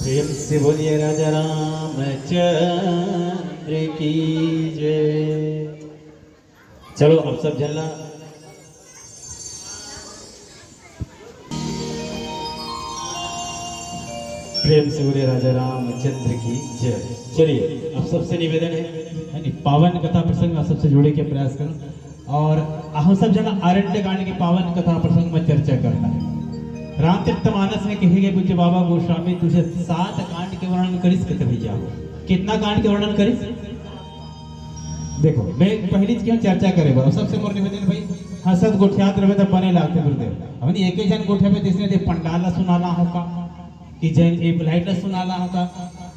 प्रेम से बोलिए राजा रामचंद्र की जय। चलो अब सब जलना। प्रेम से बोले राजा रामचंद्र की जय। चलिए अब सबसे निवेदन है पावन कथा प्रसंग आप सबसे जोड़े के प्रयास करो और हम सब जना आरण्य कांड के पावन कथा प्रसंग में चर्चा करना है। रामचरितमानस में कहे गए पूज्य बाबा गोस्वामी तुझे 7 कांड के वर्णन करिस कते भैया। कितना कांड के वर्णन करिस? देखो मैं पहली क्यों चर्चा करे बा सबसे मोर निवेदन भाई हसत गोठियात रहे तो बने लागते गुरुदेव हमनी एक ही जन गोठे में जिसने दे पंडाला सुनाला होगा कि जैन ए ब्लाइट सुनाला होगा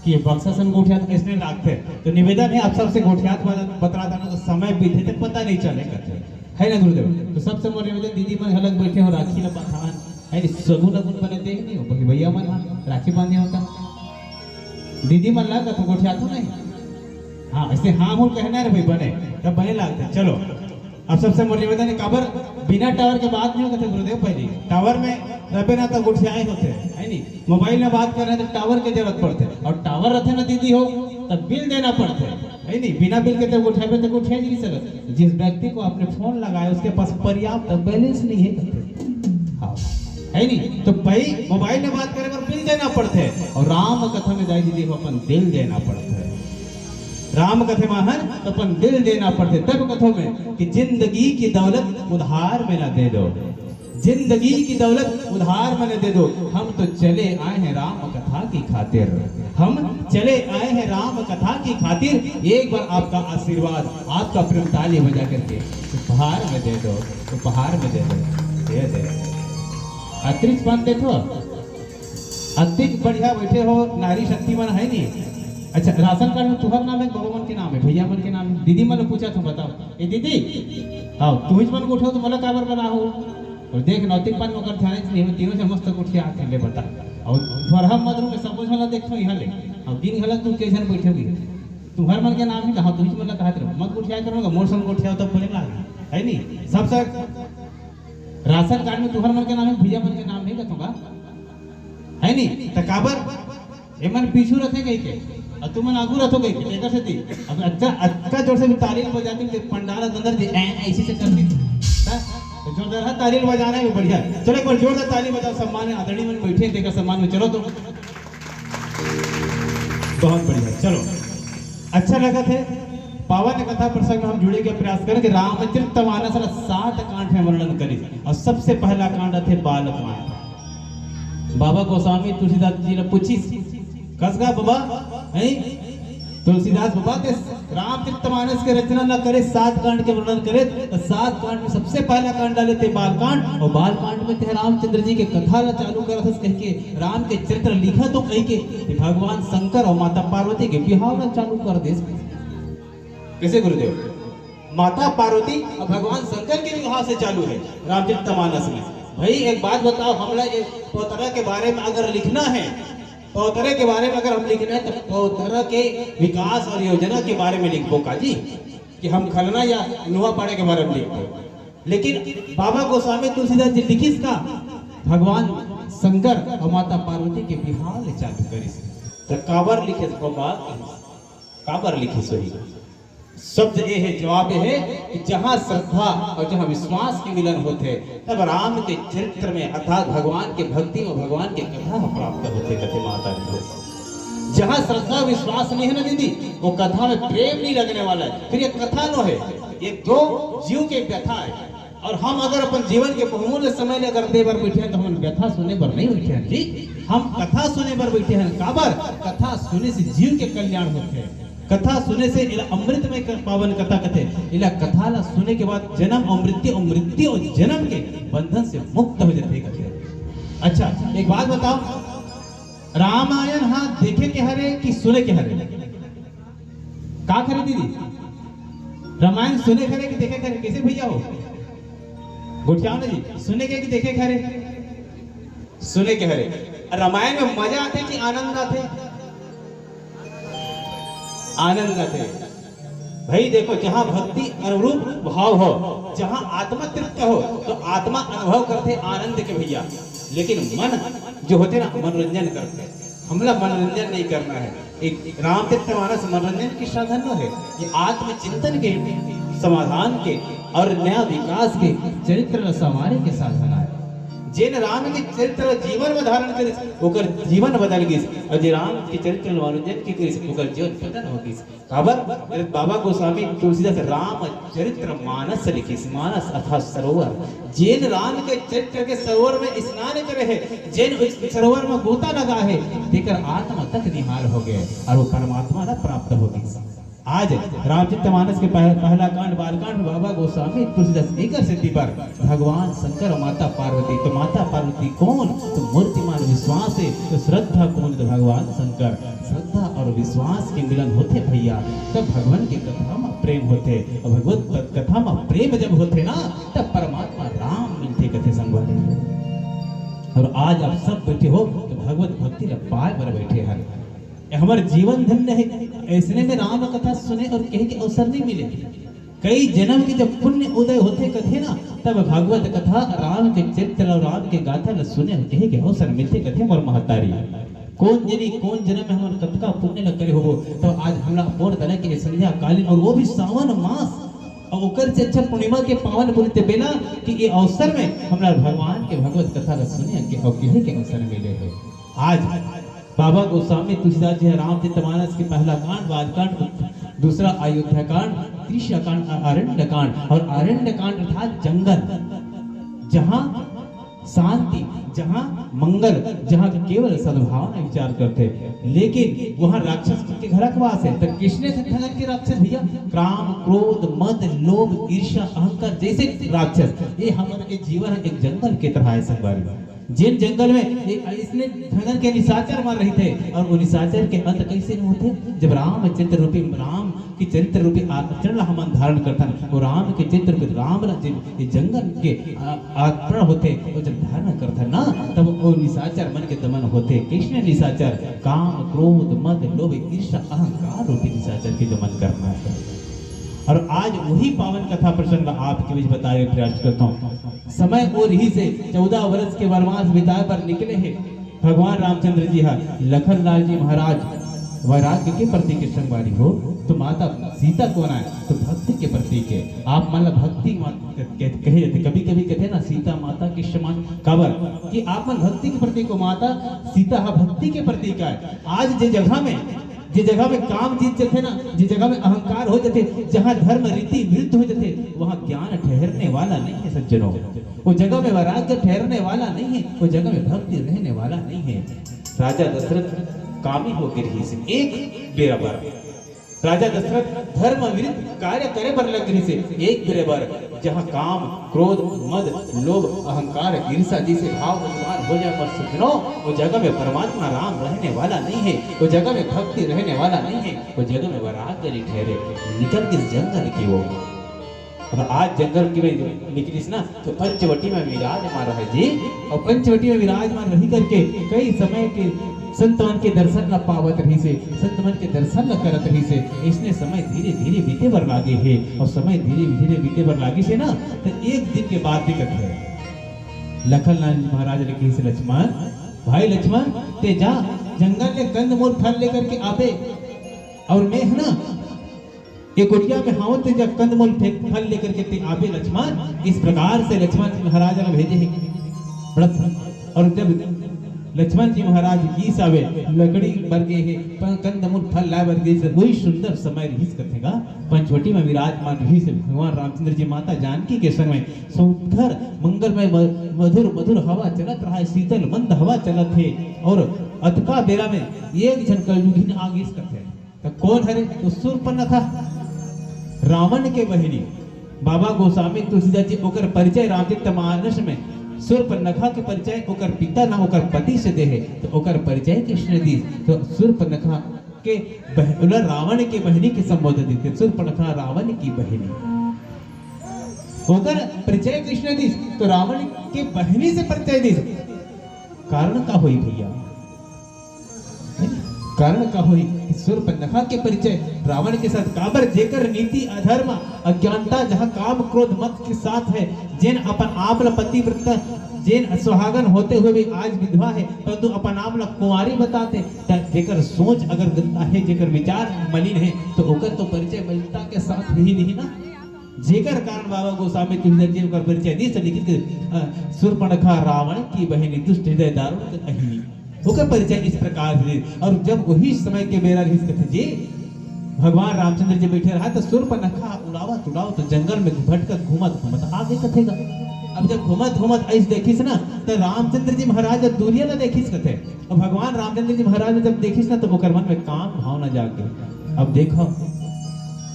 कि बक्सासन गोठियात किसने लागते। तो निवेदन है आप सबसे गोठियात बता था तो समय बीते तो पता नहीं चले करते है ना गुरुदेव। तो सबसे मोर निवेदन दीदी मन अलग बैठे हो राखी ना बंधान है सगुन लगुन बने देख नहीं हो भैया मन राखी बांधे होता दीदी मन लगा तो गोठियात नहीं। हाँ ऐसे हाँ हूँ कहना रे भाई बने तब बने लागते। चलो अब सबसे मोर निवेदन है काबर बिना टावर के बात नहीं होते गुरुदेव। पहले टावर में रबे ना तो गुठियाए होते है नहीं मोबाइल में बात कर रहे हैं तो टावर की जरूरत पड़ते और टावर रहते ना दीदी हो तब बिल देना पड़ते है नहीं बिना बिल के तो गुठिया पे तो गुठिया नहीं सकते। जिस व्यक्ति को आपने फोन लगाया उसके पास पर्याप्त बैलेंस नहीं है हाँ है नहीं तो भाई मोबाइल में बात करे पर बिल देना पड़ते है और राम कथा में जाए दीदी अपन दिल देना पड़ता है। राम कथे महान तो अपन दिल देना पड़ते तब कथों में कि जिंदगी की दौलत उधार में ना दे दो जिंदगी की दौलत उधार में न दे दो। हम तो चले आए हैं राम कथा की खातिर हम चले आए हैं राम कथा की खातिर एक बार आपका आशीर्वाद आपका प्रेम ताली बजा करके उपहार में दे दो उपहार में दे दो दे दे। अतिरिक्त बात देखो अतिरिक्त बढ़िया बैठे हो नारी शक्ति मन है नहीं। अच्छा राशन कार्ड में तुम्हारा नाम है बाबा मन के नाम है भैया मन के नाम है दीदी मन पूछा तो बताओ ए दीदी हाँ तू ही मन उठो तो मला काबर बना हो और देख नौतिक पान में कर ध्यान नहीं हो तीनों से मस्त कुठिया आके ले बता और फरहा मधुर में सब कुछ वाला देखो यहां ले अब दिन गलत तू कैसे बैठोगी तुम्हारे मन के नाम है कहां तू ही मन कहत रहो मत कुठिया करोगे मोर संग कुठिया तो बोले लागे है नहीं सबसे राशन कार्ड में तुम्हारे मन के नाम है भैया मन के नाम नहीं कहूंगा है नहीं त काबर ए मन पीछू रखे गई के और तुम आगू रखो गई लेकर से थी अब अच्छा जोर से ताली बजाती पंडाल अंदर ऐसी से करती तो जोरदार ताली बजाना है बढ़िया। चलो एक बार जोरदार ताली बजाओ सम्मान आदरणीय मन बैठे देखकर सम्मान में चलो तो बहुत बढ़िया। चलो अच्छा लगा थे पावन कथा प्रसंग में हम जुड़े के प्रयास करें कि रामचरितमानस 7 कांड में वर्णन करें और सबसे पहला कांड थे बाल कांड। बाबा गोस्वामी तुलसीदास जी ने पूछी कसगा बाबा है तुलसीदास बाबा के रामचरितमानस के रचना न करे 7 कांड के वर्णन करे तो 7 कांड में सबसे पहला कांड डाले थे बाल कांड और बाल कांड में थे रामचंद्र जी के कथा ला चालू कर कह के राम के चरित्र लिखा तो कह के भगवान शंकर और माता पार्वती के विवाह ला चालू कर दे। कैसे गुरुदेव माता पार्वती और भगवान शंकर के विवाह से चालू है रामचरितमानस में। भाई एक बात बताओ हमला पोतरा के बारे में अगर लिखना है पौतरे के बारे में अगर हम लिखना है तो पौतरा के विकास और योजना के बारे में लिखो काजी कि हम खलना या नुआ पाड़े के बारे में लिखो। लेकिन बाबा गोस्वामी तुलसीदास जी लिखिस का भगवान शंकर और माता पार्वती के विवाह ले चालू करिस तो काबर लिखे बाबा काबर लिखिस वही शब्द ये है जवाब ये है कि जहाँ श्रद्धा और जहाँ विश्वास के मिलन होते तब राम के चरित्र में अर्थात भगवान के भक्ति और भगवान के कथा प्राप्त होते कथे माता जी। जहाँ श्रद्धा विश्वास नहीं है ना दीदी वो कथा में प्रेम नहीं लगने वाला है। फिर ये कथा नो है ये 2 जीव के व्यथा है और हम अगर अपन जीवन के बहुमूल्य समय ले अगर दे बार बैठे हैं तो हम व्यथा सुनने पर नहीं बैठे हैं जी हम कथा सुनने पर बैठे हैं। काबर कथा सुनने से जीव के कल्याण होते हैं कथा सुने से इला अमृत में पावन कथा कथे इला कथा ला सुने के बाद जन्म और मृत्यु और जन्म के बंधन से मुक्त हो जाते कथे। अच्छा एक बात बताओ रामायण हाँ देखे के हरे कि सुने के हरे का करे दीदी रामायण सुने करे कि देखे करे कैसे भैया हो गुठियाओ ना जी सुने के कि देखे करे सुने के हरे। रामायण में मजा आते कि आनंद आते आनंद आते भाई देखो जहाँ भक्ति अनुरूप भाव हो जहाँ आत्मा तृप्त हो तो आत्मा अनुभव करते आनंद के भैया। लेकिन मन जो होते ना मनोरंजन करते हमला मनोरंजन नहीं करना है। एक रामचरितमानस मनोरंजन की साधन न है, ये आत्मचिंतन के, समाधान के और नया विकास के, चरित्र संवारे के साधन है। जिन राम के चरित्र जीवन में धारण करे ओकर जीवन बदल गई, और जे राम के चरित्र मनोरंजन की करे ओकर जीवन बदल हो गई। खबर बाबा गोस्वामी तुलसीदास राम चरित्र मानस लिखी, मानस अथा सरोवर। जिन राम के चरित्र के सरोवर में स्नान करे है, जिन सरोवर में गोता लगा है, देकर आत्मा तक निहाल हो गए और वो परमात्मा न प्राप्त हो गई। आज रामचरितमानस के पहला कांड बालकांड बाबा गोस्वामी तुलसीदास एकर सिद्धि पर भगवान शंकर और माता पार्वती। तो माता पार्वती कौन? तो मूर्तिमान विश्वास है। तो श्रद्धा कौन? तो भगवान शंकर। श्रद्धा और विश्वास के मिलन होते भैया, तब भगवान की कथा में प्रेम होते, और भगवत कथा में प्रेम जब होते ना, तब परमात्मा राम मिलते कथे संगवारी। और आज आप सब बैठे हो तो भगवत भक्ति पाए पर बैठे हैं। हमारे जीवन धन्य है, ऐसने में राम कथा सुने और कहे के अवसर नहीं मिले। कई जन्म के जब पुण्य उदय होते कथे ना, तब भगवत कथा राम के चरित्र और राम के गाथा न सुने और कहे के अवसर मिलते कथे। हमारे महतारी कौन जनी कौन जन्म में हमारे कथा पुण्य न करे हो, तो आज हमरा बोर तरह के संध्या कालीन, और वो भी सावन मास, और ओकर से अच्छा पूर्णिमा के पावन बोलते बेला कि ये अवसर में हमरा भगवान के भगवत कथा सुने के और कहे के अवसर मिले है। आज बाबा गोस्वामी तुलसीदास जी रामचरितमानस के पहला कांड बालकांड, दूसरा अयोध्या कांड, तीसरा कांड अरण्य कांड। और अरण्य कांड अर्थात जंगल, जहाँ शांति, जहाँ मंगल, जहाँ केवल सद्भावना विचार करते, लेकिन वहाँ राक्षस के घर का वास है। तो किसने धन के राक्षस भैया? काम, क्रोध, मद, लोभ, ईर्ष्या, अहंकार जैसे राक्षस। ये हमारे जीवन एक जंगल के तरह है संगवारी। जिन जंगल में इसने धनन के निशाचर मार रहे थे, और वो निशाचर के अंत कैसे नहीं होते? जब राम चरित्र रूपी राम की चरित्र रूपी आचरण हम धारण करतन, वो राम के चरित्र रूपी राम ये जंगल के आचरण होते, वो जब धारण करतन ना, तब वो निशाचर मन के दमन होते। कृष्ण निशाचर काम, क्रोध, मद, लोभ, ईर्ष्या, अहंकार रूपी निशाचर के दमन करना है। और आज वही पावन कथा प्रसंग आपके बीच बताए प्रयास करता हूँ। समय और ही से 14 वर्ष के वनवास बिताए पर निकले हैं भगवान रामचंद्र जी। हाँ, लखन लाल जी महाराज वैराग्य के प्रतीक के संगवारी हो, तो माता सीता कौन है? तो भक्ति के प्रतीक है। आप मान लो भक्ति कहे जाते, कभी कभी कहते ना सीता माता के समान, काबर कि आप मन भक्ति के प्रतीक को माता सीता भक्ति के प्रतीक है। आज जे जगह में काम जीत जाते ना, जिस जगह में अहंकार हो जाते, जहाँ धर्म रीति विरुद्ध हो जाते, वहाँ ज्ञान ठहरने वाला नहीं है सज्जनों। वो जगह में वैराग्य ठहरने वाला नहीं है, वो जगह में भक्ति रहने वाला नहीं है। राजा दशरथ कामी हो गिरही से एक बेरा बार, राजा दशरथ धर्म विरुद्ध कार्य करे पर लग रही से एक बेरे बार, जहाँ काम, क्रोध, मद, लोभ, अहंकार, ईर्ष्या जैसे भाव उत्पन्न हो जाए पर सज्जनों, वो जगह में परमात्मा राम रहने वाला नहीं है, वो जगह में भक्ति रहने वाला नहीं है, वो जगह में वैराग्य नहीं ठहरे। निकल किस जंगल की वो, और आज जंगल की में निकलिस ना, तो पंचवटी में विराजमान रहे जी, और पंचवटी में विराजमान रही करके कई समय के संतवन के दर्शन न पावत रही से, संतवन के दर्शन न करत रही से, इसने समय धीरे धीरे बीते बर लागे है। और समय धीरे धीरे बीते बर लागे से ना, तो एक दिन के बाद दिक्कत है। लखनलाल महाराज ने कही से लक्ष्मण, भाई लक्ष्मण ते जा जंगल में कंदमूल फल लेकर के आवे, और मैं है ना एक कुटिया में हावत ते जा कंदमूल फल लेकर के ते आवे लक्ष्मण। इस प्रकार से लक्ष्मण महाराज ने भेजे है। और जब लक्ष्मण जी महाराज गीस आवे, लकड़ी बरगे है, कंदमूल फल लाए बरगे से, वही सुंदर समय रहीस कथेगा पंचवटी में विराजमान रही से भगवान रामचंद्र जी माता जानकी के संग में सुंदर मंगलमय मधुर मधुर हवा चलत रहा है, शीतल मंद हवा चलत है। और अतका बेरा में एक जन कलयुगी आगीस कथे, तो कौन है? तो शूर्पणखा रावण के बहिनी। बाबा गोस्वामी तुलसीदास जी ओकर परिचय रामचरितमानस में शूर्पणखा के परिचय ओकर पिता ना ओकर पति से दे है, तो ओकर परिचय कृष्ण दी। तो शूर्पणखा के रावण के बहिनी के संबोधन देते, शूर्पणखा रावण की बहिनी। ओकर परिचय कृष्ण दी, तो रावण के बहिनी से परिचय दी। कारण का हुई भैया? कारण का हुई? शूर्पणखा के परिचय रावण के साथ काबर, जेकर नीति अधर्म अज्ञानता जहाँ काम क्रोध मत के साथ है, जिन अपन आप पतिव्रता जेन सुहागन होते हुए भी आज विधवा है परंतु अपन नाम ला कुंवारी बताते, जेकर सोच अगर गंदा है, जेकर विचार मलिन है तो ओकर तो परिचय मलिनता के साथ ही नहीं ना। जेकर कारण बाबा गोस्वामी तुलसीदास जी का परिचय दी से लिखित शूर्पणखा रावण की बहनी दुष्ट हृदय दारुण अहिनी, ओकर परिचय इस प्रकार से। और जब वही समय के बेरा जी भगवान रामचंद्र जी बैठे रहा तो शूर्पणखा उड़ावत तो जंगल में भटकत घूमत आगे कथेगा। अब जब घूमत ऐसे देखिस ना तो रामचंद्र जी महाराज जब दूरिया ना देखिस कथे, और भगवान रामचंद्र जी महाराज जब देखिस ना तो ओकर मन में काम भावना जागे। अब देखो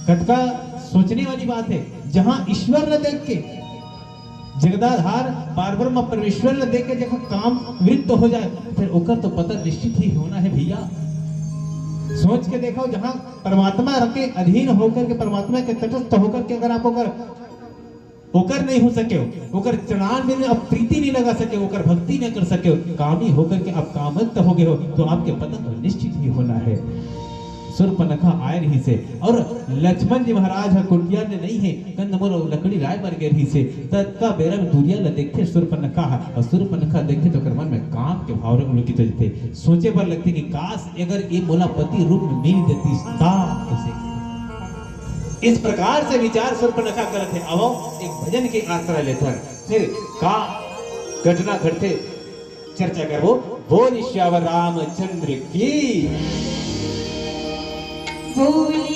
कटका सोचने वाली बात है, जहां ईश्वर न देख के जगदाधार पारब्रह्म परमेश्वर न देख के जब काम वृत्त हो जाए फिर ओकर तो पता निश्चित ही होना है भैया। सोच के देखो, जहां परमात्मा के अधीन होकर के, परमात्मा के तटस्थ होकर के अगर आप ओकर नहीं हो सके, ओकर चरण में अब प्रीति नहीं लगा सके, ओकर भक्ति नहीं कर सके, कामी होकर के आप कामक्त हो गए हो तो आपके पतन तो निश्चित ही होना है। शूर्पणखा आए रही से और लक्ष्मण जी महाराज कुटिया ने नहीं है कंदमूल लकड़ी राय बर गए रही से तत्का बेरा में दूरिया ल देखे शूर्पणखा और शूर्पणखा देखे तो मन में काम के भाव रे उनकी तो थे सोचे पर लगती कि काश अगर ये मोला पति रूप में मिल देती कैसे। इस प्रकार से विचार शूर्पणखा करते थे। अब एक भजन के आश्रय लेते हैं, फिर का घटना घटते चर्चा करो। बोल श्यावर रामचंद्र की। होली